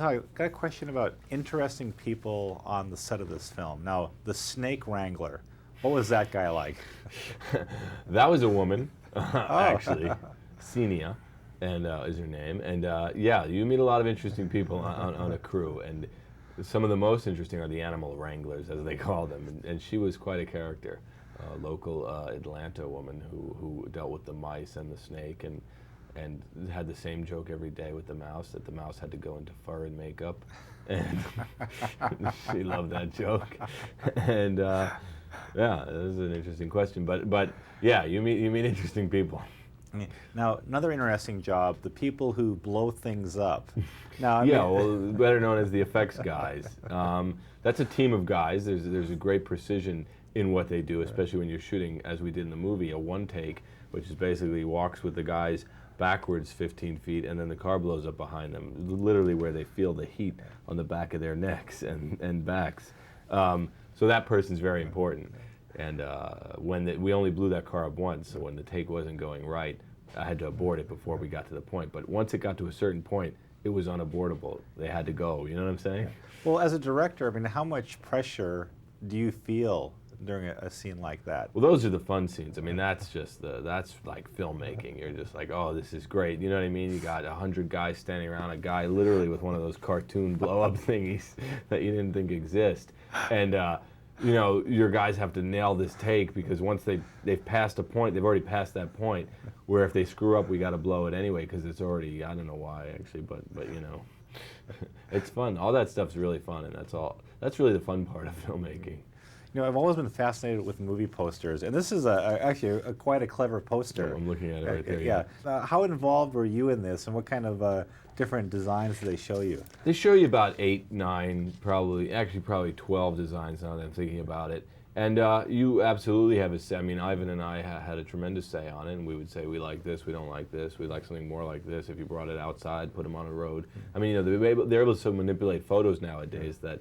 Todd, got a question about interesting people on the set of this film. Now, the snake wrangler, what was that guy like? That was a woman, Oh. actually, Senia, and is her name. And yeah, you meet a lot of interesting people on a crew, and some of the most interesting are the animal wranglers, as they call them. And she was quite a character, a local Atlanta woman who dealt with the mice and the snake, and had the same joke every day with the mouse, that the mouse had to go into fur and makeup, and she loved that joke. And yeah, it was an interesting question, but yeah, you meet interesting people. Now, another interesting job, the people who blow things up. Now, I Yeah, mean, well, better known as the effects guys. That's a team of guys. There's a great precision in what they do, especially when you're shooting, as we did in the movie, a one take, which is basically walks with the guys backwards 15 feet, and then the car blows up behind them, literally where they feel the heat on the back of their necks and backs. So that person's very important. And we only blew that car up once, so when the take wasn't going right, I had to abort it before we got to the point. But once it got to a certain point, it was unabortable. They had to go, you know what I'm saying? well, as a director, I mean, how much pressure do you feel during a scene like that? Well, those are the fun scenes. I mean, that's like filmmaking. You're just like, oh, this is great. You know what I mean? You got 100 guys standing around, a guy literally with one of those cartoon blow-up thingies that you didn't think exist. And you know, your guys have to nail this take, because once they've passed a point, they've already passed that point, where if they screw up, we got to blow it anyway, because it's already, I don't know why actually, but you know, it's fun. All that stuff's really fun, and that's really the fun part of filmmaking. You know, I've always been fascinated with movie posters, and this is actually quite a clever poster. Oh, I'm looking at it right there. Yeah. How involved were you in this, and what kind of different designs do they show you? They show you about 8, 9, probably 12 designs now that I'm thinking about it. And you absolutely have a say. I mean, Ivan and I had a tremendous say on it, and we would say, we like this, we don't like this, we like something more like this. If you brought it outside, put them on a road. I mean, you know, they're able to manipulate photos nowadays that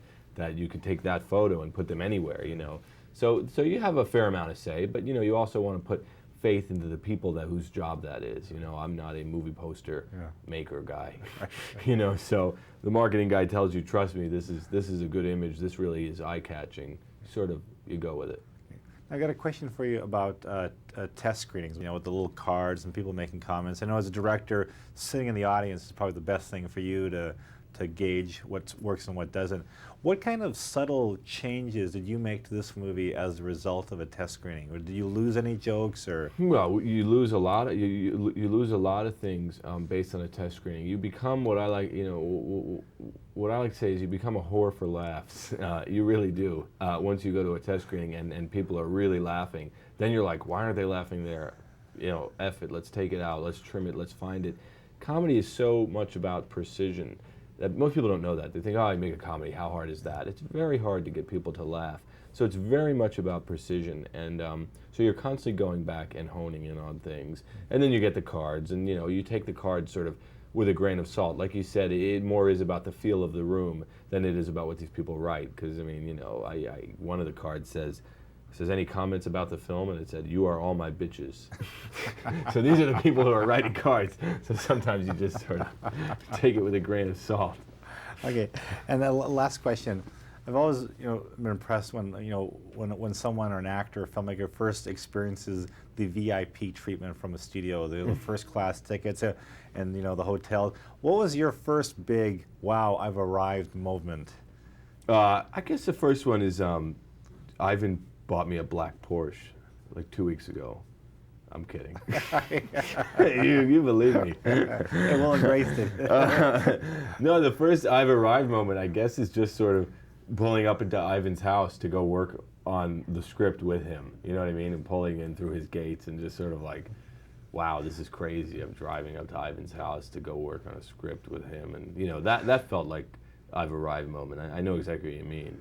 you can take that photo and put them anywhere, you know. So you have a fair amount of say, but you know, you also want to put faith into the people whose job that is. You know, I'm not a movie poster maker guy. You know, so the marketing guy tells you, trust me, this is a good image, this really is eye-catching. Sort of, you go with it. I got a question for you about test screenings, you know, with the little cards and people making comments. I know as a director, sitting in the audience is probably the best thing for you to gauge what works and what doesn't. What kind of subtle changes did you make to this movie as a result of a test screening? Or did you lose any jokes, or? Well, you lose a lot of you lose a lot of things based on a test screening. You become what I like, you know, what I like to say is you become a whore for laughs. You really do. Once you go to a test screening and people are really laughing, then you're like, why aren't they laughing there? You know, F it, let's take it out, let's trim it, let's find it. Comedy is so much about precision. Most people don't know that. They think, oh, I make a comedy, how hard is that? It's very hard to get people to laugh. So it's very much about precision, and so you're constantly going back and honing in on things. And then you get the cards, and you know, you take the cards sort of with a grain of salt. Like you said, it more is about the feel of the room than it is about what these people write. Because I mean, you know, one of the cards says, any comments about the film? And it said, you are all my bitches. So these are the people who are writing cards. So sometimes you just sort of take it with a grain of salt. Okay, and the last question. I've always, you know, been impressed when, you know, when someone or an actor or filmmaker first experiences the VIP treatment from a studio, the first class tickets, and you know, the hotel. What was your first big "wow, I've arrived" moment? I guess the first one is Ivan bought me a black Porsche like 2 weeks ago. I'm kidding. you believe me. Hey, well embraced it. No, the first I've arrived moment, I guess, is just sort of pulling up into Ivan's house to go work on the script with him. You know what I mean? And pulling in through his gates and just sort of like, wow, this is crazy. I'm driving up to Ivan's house to go work on a script with him. And you know, that felt like I've arrived moment. I know exactly what you mean.